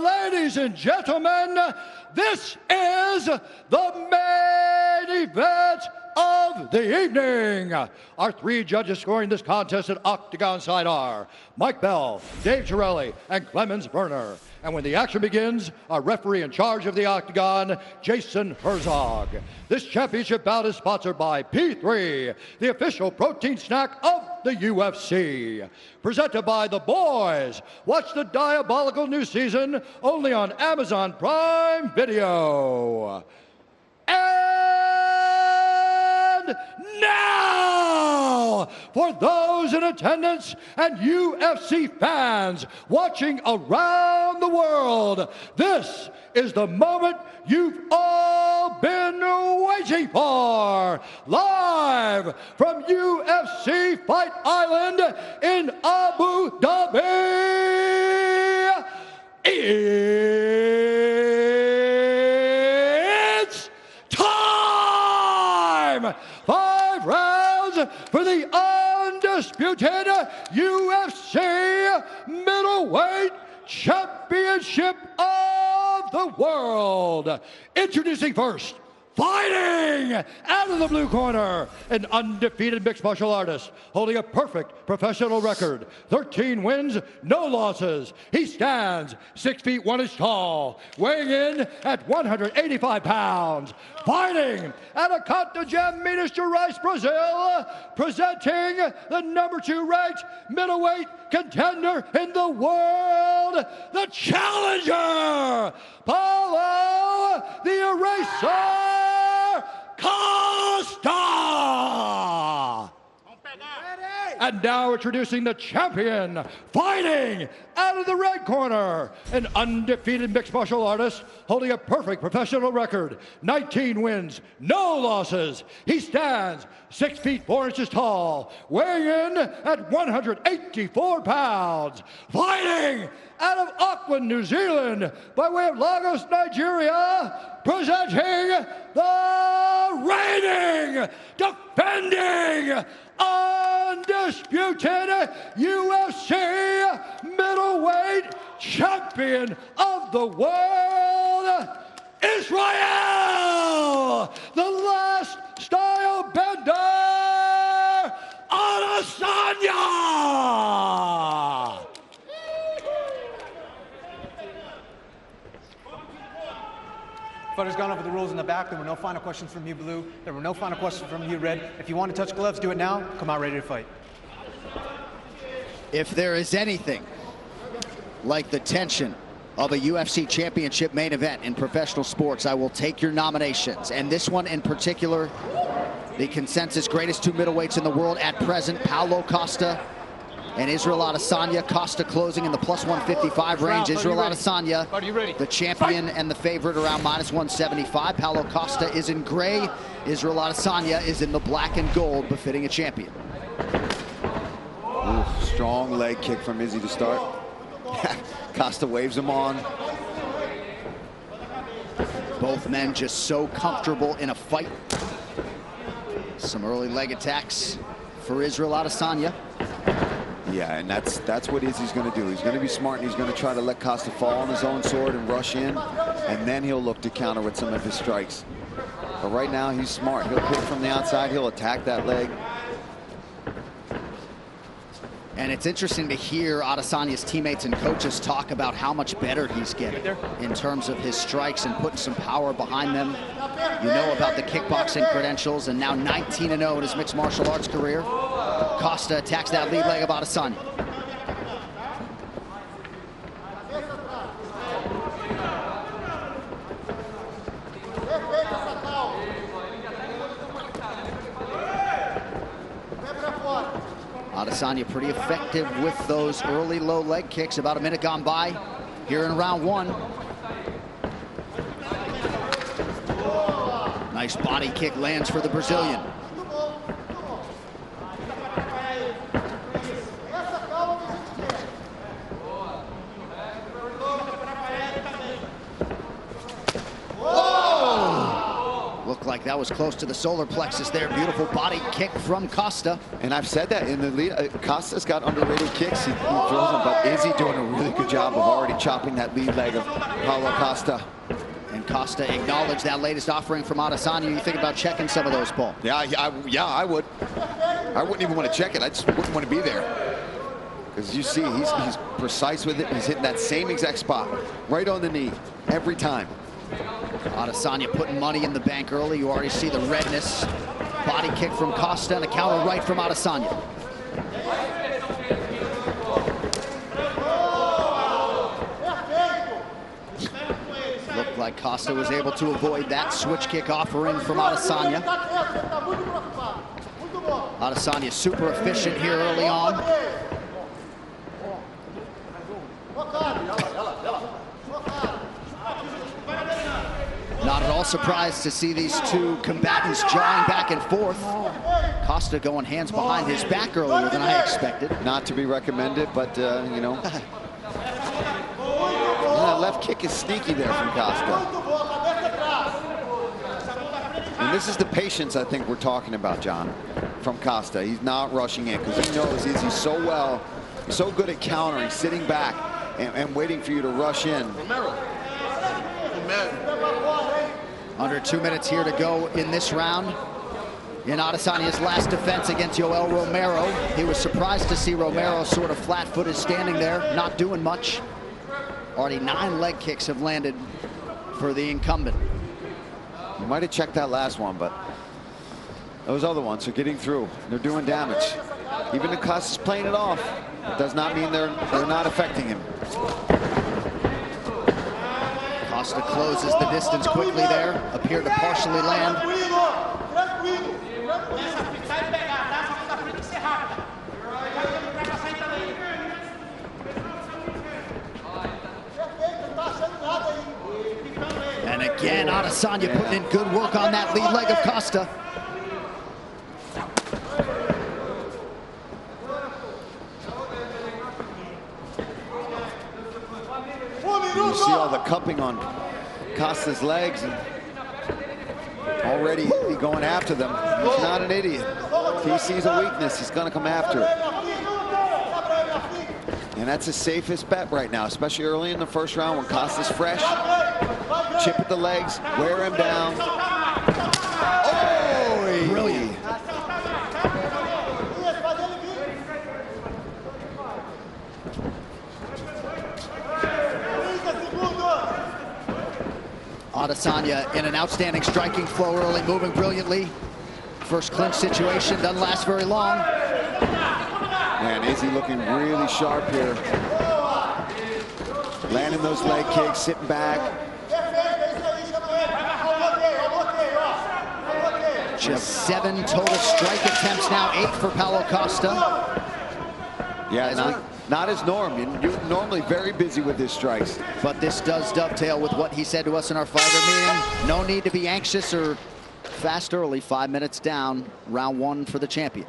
Ladies and gentlemen, this is the main event of the evening. Our three judges scoring this contest at Octagon side are Mike Bell, Dave Chiarelli, and Clemens Werner. And when the action begins, our referee in charge of the Octagon, Jason Herzog. This championship bout is sponsored by P3, the official protein snack of the UFC. Presented by The Boys. Watch the diabolical new season only on Amazon Prime Video. And now, for those in attendance and UFC fans watching around the world, this is the moment you've all been waiting for. Live from UFC Fight Island in Abu Dhabi, it's time! 5 rounds for the undisputed UFC Middleweight Championship of the World. Introducing first, fighting out of the blue corner, an undefeated mixed martial artist holding a perfect professional record, 13 wins, no losses. He stands 6 feet 1 inch tall, weighing in at 185 pounds. Fighting out of Contagem, Minas Gerais, Brazil, presenting the #2 ranked middleweight contender in the world, the challenger, Paulo the Eraser Costa. And now introducing the champion, fighting out of the red corner, an undefeated mixed martial artist holding a perfect professional record, 19 wins, no losses. He stands 6 feet 4 inches tall, weighing in at 184 pounds. Fighting out of Auckland, New Zealand, by way of Lagos, Nigeria, presenting the reigning, defending, undisputed UFC middleweight champion of the world, Israel, the last style bender, Adesanya. Fighters gone over the rules in the back. There were no final questions from you, Blue. There were no final questions from you, Red. If you want to touch gloves, do it now. Come out ready to fight. If there is anything like the tension of a UFC championship main event in professional sports, I will take your nominations. And this one in particular, the consensus greatest 2 middleweights in the world at present, Paulo Costa and Israel Adesanya. Costa closing in the plus 155 range. Israel Adesanya, the champion and the favorite, around minus 175. Paulo Costa is in gray. Israel Adesanya is in the black and gold, befitting a champion. Ooh, strong leg kick from Izzy to start. Costa waves him on. Both men just so comfortable in a fight. Some early leg attacks for Israel Adesanya. Yeah, and that's what Izzy's going to do. He's going to be smart, and he's going to try to let Costa fall on his own sword and rush in, and then he'll look to counter with some of his strikes. But right now, he's smart. He'll hit from the outside. He'll attack that leg. And it's interesting to hear Adesanya's teammates and coaches talk about how much better he's getting in terms of his strikes and putting some power behind them. You know about the kickboxing credentials, and now 19-0 in his mixed martial arts career. Costa attacks that lead leg of Adesanya. Adesanya pretty effective with those early low leg kicks. About a minute gone by here in round 1. Nice body kick lands for the Brazilian. Looked like that was close to the solar plexus there. Beautiful body kick from Costa. And I've said that in the lead. Costa's got underrated kicks. He throws them, but Izzy doing a really good job of already chopping that lead leg of Paulo Costa. And Costa acknowledged that latest offering from Adesanya. You think about checking some of those, Paul? Yeah, I would. I wouldn't even want to check it. I just wouldn't want to be there. Because you see, he's precise with it. He's hitting that same exact spot, right on the knee, every time. Adesanya putting money in the bank early. You already see the redness. Body kick from Costa and a counter right from Adesanya. Looked like Costa was able to avoid that switch kick offering from Adesanya. Adesanya super efficient here early on. Not at all surprised to see these two combatants jawing back and forth. Costa going hands behind his back earlier than I expected. Not to be recommended, but you know. That left kick is sneaky there from Costa. And this is the patience I think we're talking about, John, from Costa. He's not rushing in because he knows he's so good at countering, sitting back and waiting for you to rush in. Under 2 minutes here to go in this round. In Adesanya's last defense against Yoel Romero, he was surprised to see Romero sort of flat-footed standing there, not doing much. Already 9 leg kicks have landed for the incumbent. You might have checked that last one, but those other ones are getting through. They're doing damage. Even if Costa's playing it off, it does not mean they're not affecting him. Costa closes the distance quickly there, appeared to partially land. And again, Adesanya putting in good work on that lead leg of Costa. You see all the cupping on Costa's legs, and already going after them. He's not an idiot. If he sees a weakness, he's going to come after it. And that's the safest bet right now, especially early in the first round when Costa's fresh. Chip at the legs, wear him down. Oh, brilliant. Adesanya in an outstanding striking flow early, moving brilliantly. First clinch situation doesn't last very long. Man, Izzy looking really sharp here. Landing those leg kicks, sitting back. Just 7 total strike attempts now, 8 for Paulo Costa. Yeah, not his norm. You're normally very busy with his strikes. But this does dovetail with what he said to us in our fighter meeting. No need to be anxious or fast early. 5 minutes down, round 1 for the champion.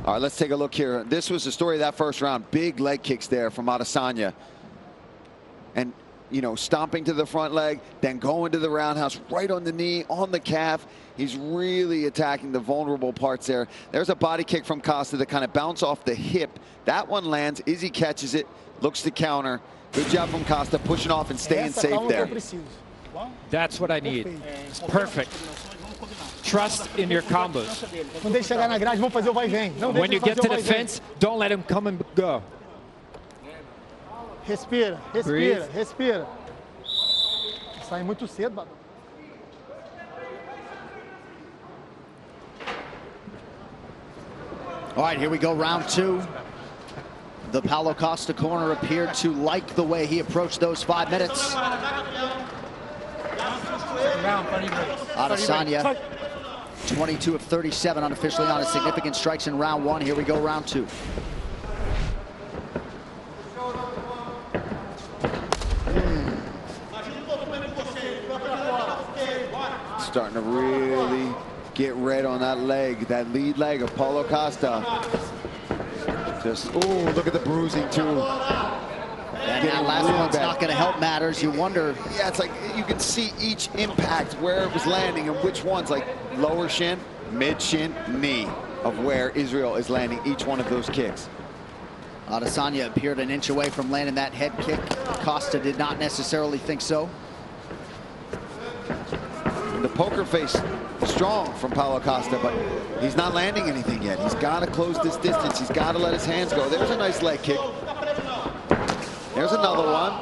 All right, let's take a look here. This was the story of that first round. Big leg kicks there from Adesanya. And, you know, stomping to the front leg, then going to the roundhouse, right on the knee, on the calf. He's really attacking the vulnerable parts there. There's a body kick from Costa that kind of bounced off the hip. That one lands. Izzy catches it, looks to counter. Good job from Costa, pushing off and staying safe there. That's what I need. It's perfect. Trust in your combos. When you get to the fence, don't let him come and go. Respira, respira, respira. Sai muito cedo, Baba. All right, here we go, round 2. The Paulo Costa corner appeared to like the way he approached those 5 minutes. Adesanya, 22 of 37 unofficially on his significant strikes in round 1. Here we go, round 2. Starting to really get red on that leg, that lead leg of Paulo Costa. Just, oh, look at the bruising too. And that last one's not going to help matters. You wonder. Yeah, it's like you can see each impact, where it was landing and which ones, like lower shin. mid-shin, knee of where Israel is landing each one of those kicks. Adesanya appeared an inch away from landing that head kick. Costa did not necessarily think so. The poker face strong from Paulo Costa, but he's not landing anything yet. He's got to close this distance. He's got to let his hands go. There's a nice leg kick. There's another one.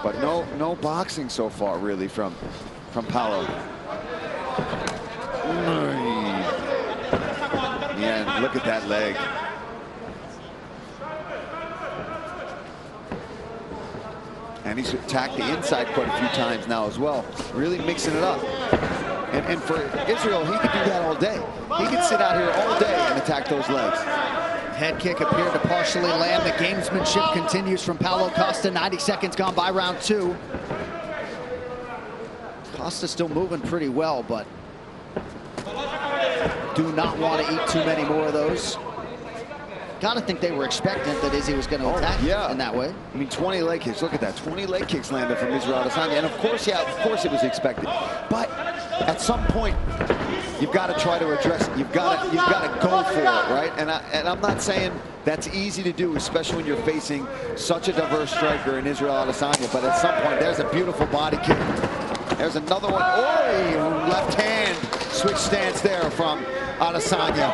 But no boxing so far, really, from Paulo. Yeah, look at that leg. And he's attacked the inside quite a few times now as well, really mixing it up. And for Israel, he could do that all day. He could sit out here all day and attack those legs. Head kick appeared to partially land. The gamesmanship continues from Paulo Costa. 90 seconds gone by round 2. Costa still moving pretty well, but do not want to eat too many more of those. Gotta think they were expectant that Izzy was going to attack in that way. I mean, 20 leg kicks. Look at that. 20 leg kicks landed from Israel Adesanya. And of course, yeah, of course it was expected. But at some point, you've got to try to address it. You've got to go for it, right? And I'm not saying that's easy to do, especially when you're facing such a diverse striker in Israel Adesanya. But at some point, there's a beautiful body kick. There's another one. Oh, left hand switch stance there from Adesanya.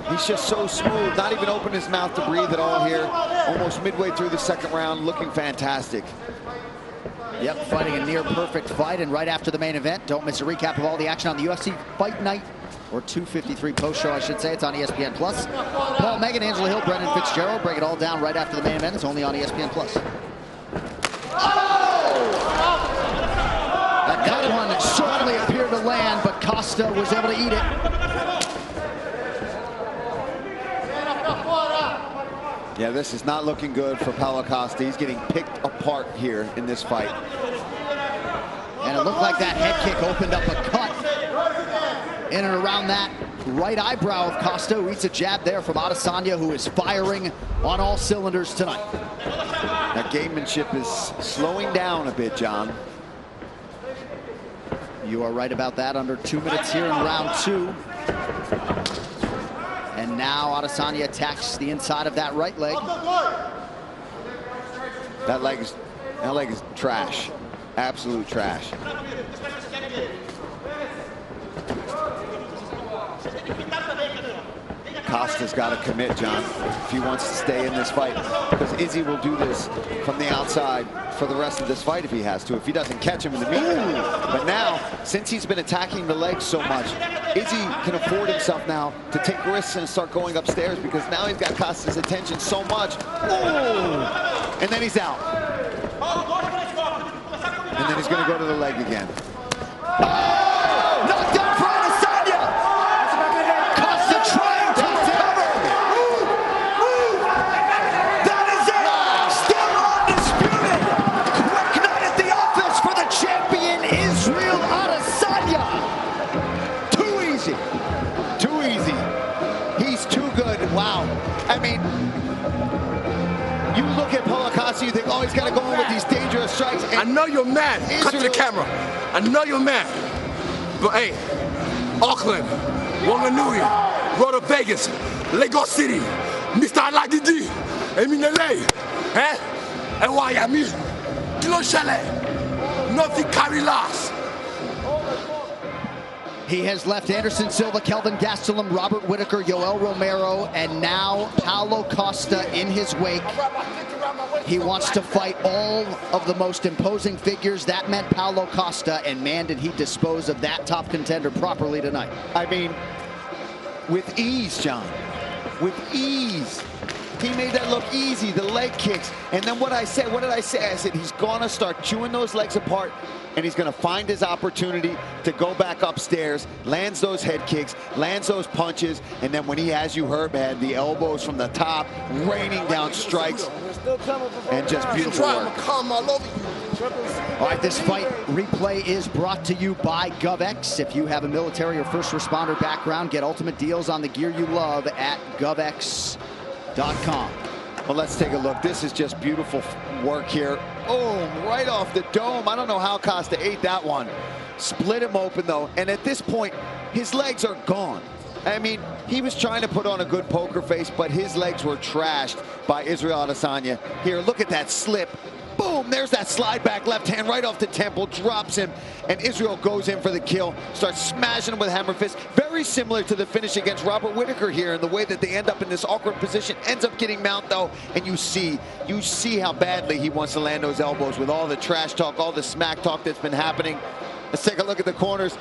He's just so smooth, not even opening his mouth to breathe at all here. Almost midway through the second round, looking fantastic. Yep, fighting a near perfect fight. And right after the main event, don't miss a recap of all the action on the UFC Fight Night, or 253 post-show, I should say. It's on ESPN+. Paul, Megan, Angela Hill, Brendan Fitzgerald break it all down right after the main event. It's only on ESPN+. That one certainly appeared to land, but Costa was able to eat it. Yeah, this is not looking good for Paulo Costa. He's getting picked apart here in this fight. And it looked like that head kick opened up a cut in and around that right eyebrow of Costa, who eats a jab there from Adesanya, who is firing on all cylinders tonight. That gamemanship is slowing down a bit, John. You are right about that. Under 2 minutes here in round 2. And now Adesanya attacks the inside of that right leg. That leg is trash. Absolute trash. Costa's got to commit, John, if he wants to stay in this fight, because Izzy will do this from the outside for the rest of this fight if he has to, if he doesn't catch him in the meantime. But now, since he's been attacking the legs so much, Izzy can afford himself now to take risks and start going upstairs, because now he's got Costa's attention so much. Ooh! And then he's out. And then he's going to go to the leg again. Oh! Knocked down for Adesanya! Costa trying to cover! That is it! Still undisputed! Quick night at the office for the champion, Israel Adesanya! Too easy. Too easy. He's too good. Wow. I mean, you look at Paulo Costa, you think, oh, he's got to go in with these dangerous strikes. I know you're mad. Cut to the camera. I know you're mad. But hey, Auckland, Wanganui, Road to Vegas, Lagos City, Mr. Aladidi, Eminele, and Miami, Kilo Shale, nothing carry last. He has left Anderson Silva, Kelvin Gastelum, Robert Whitaker, Yoel Romero, and now Paulo Costa in his wake. He wants to fight all of the most imposing figures. That meant Paulo Costa, and man, did he dispose of that top contender properly tonight. I mean, with ease, John. With ease. He made that look easy, the leg kicks. And then what did I say? I said he's gonna start chewing those legs apart, and he's gonna find his opportunity to go back upstairs, lands those head kicks, lands those punches, and then when he has you hurt, man, the elbows from the top, raining down strikes, and just beautiful work. All right, this fight replay is brought to you by GovX. If you have a military or first responder background, get ultimate deals on the gear you love at govx.com. Well, let's take a look. This is just beautiful work here. Oh, right off the dome. I don't know how Costa ate that one. Split him open, though. And at this point, his legs are gone. I mean, he was trying to put on a good poker face, but his legs were trashed by Israel Adesanya. Here, look at that slip. Boom, there's that slide back left hand right off the temple, drops him, and Israel goes in for the kill, starts smashing him with hammer fist. Very similar to the finish against Robert Whittaker here in the way that they end up in this awkward position. Ends up getting mount, though, and you see how badly he wants to land those elbows with all the trash talk, all the smack talk that's been happening. Let's take a look at the corners.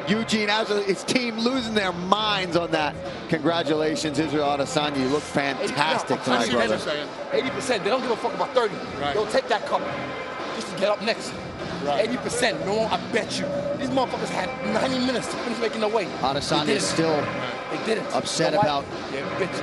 Eugene, his team losing their minds on that. Congratulations, Israel Adesanya. You look fantastic tonight, brother. 80%. They don't give a fuck about 30. Right. They'll take that cup just to get up next. Right. 80%. No, I bet you. These motherfuckers had 90 minutes to finish making their way. Adesanya is still upset about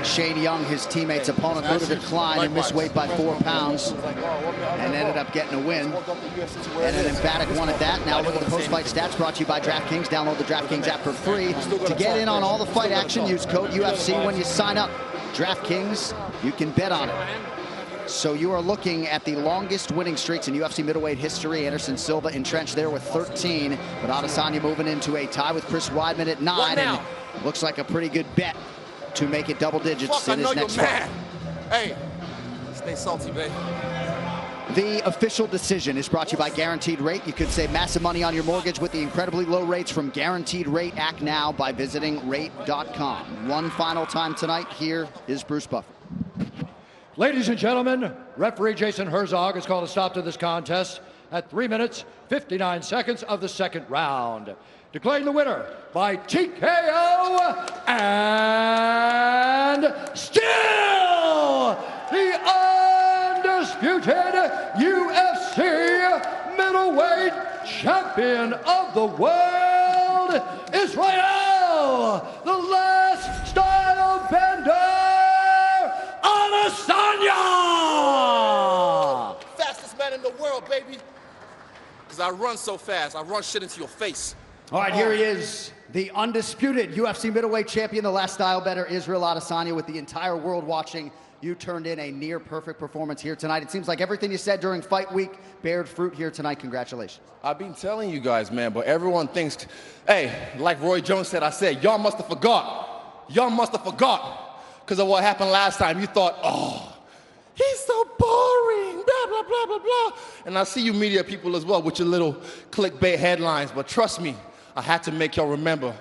Shane Young, his teammate's opponent, who declined and missed weight by 4 pounds and ended up getting a win. And an emphatic one at that. Now look at the post-fight stats brought to you by DraftKings. Download the DraftKings app for free. To get in on all the fight action, use code UFC when you sign up. DraftKings, you can bet on it. So you are looking at the longest winning streaks in UFC middleweight history. Anderson Silva entrenched there with 13, but Adesanya moving into a tie with Chris Weidman at 9. And looks like a pretty good bet to make it double digits in his next fight. Hey, stay salty, babe. The official decision is brought to you by Guaranteed Rate. You could save massive money on your mortgage with the incredibly low rates from Guaranteed Rate. Act now by visiting rate.com. One final time tonight. Here is Bruce Buffer. Ladies and gentlemen, referee Jason Herzog has called a stop to this contest at 3 minutes, 59 seconds of the second round. Declaring the winner by TKO and still the undisputed UFC middle-weight champion of the world, Israel, the last style bender, Adesanya! Fastest man in the world, baby. Because I run so fast. I run shit into your face. All right, here he is, the undisputed UFC middleweight champion, the last style better, Israel Adesanya, with the entire world watching. You turned in a near-perfect performance here tonight. It seems like everything you said during fight week bared fruit here tonight. Congratulations. I've been telling you guys, man, but everyone thinks, hey, like Roy Jones said, I said, y'all must have forgot. Y'all must have forgot. Because of what happened last time. You thought, oh, he's so boring, blah, blah, blah, blah, blah. And I see you media people as well with your little clickbait headlines. But trust me, I had to make y'all remember.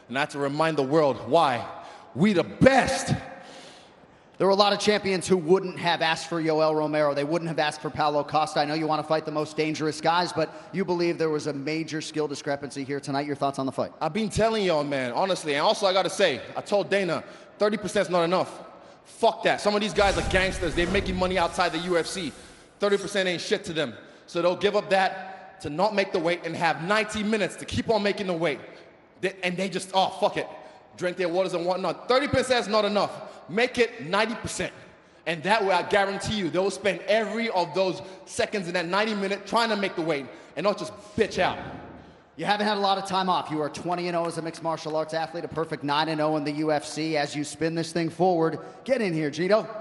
And I had to remind the world why we the best. There were a lot of champions who wouldn't have asked for Yoel Romero. They wouldn't have asked for Paulo Costa. I know you want to fight the most dangerous guys, but you believe there was a major skill discrepancy here tonight. Your thoughts on the fight? I've been telling y'all, man, honestly. And also, I got to say, I told Dana, 30% is not enough. Fuck that. Some of these guys are gangsters. They're making money outside the UFC. 30% ain't shit to them. So they'll give up that to not make the weight and have 90 minutes to keep on making the weight. And they just, oh, fuck it. Drink their waters and whatnot. 30% is not enough. Make it 90%. And that way, I guarantee you, they'll spend every of those seconds in that 90 minutes trying to make the weight and not just bitch out. You haven't had a lot of time off. You are 20-0 as a mixed martial arts athlete, a perfect 9-0 in the UFC. As you spin this thing forward, get in here, Gino. That's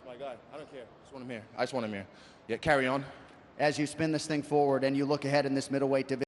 my guy. I don't care. I just want him here. I just want him here. Yeah, carry on. As you spin this thing forward and you look ahead in this middleweight division,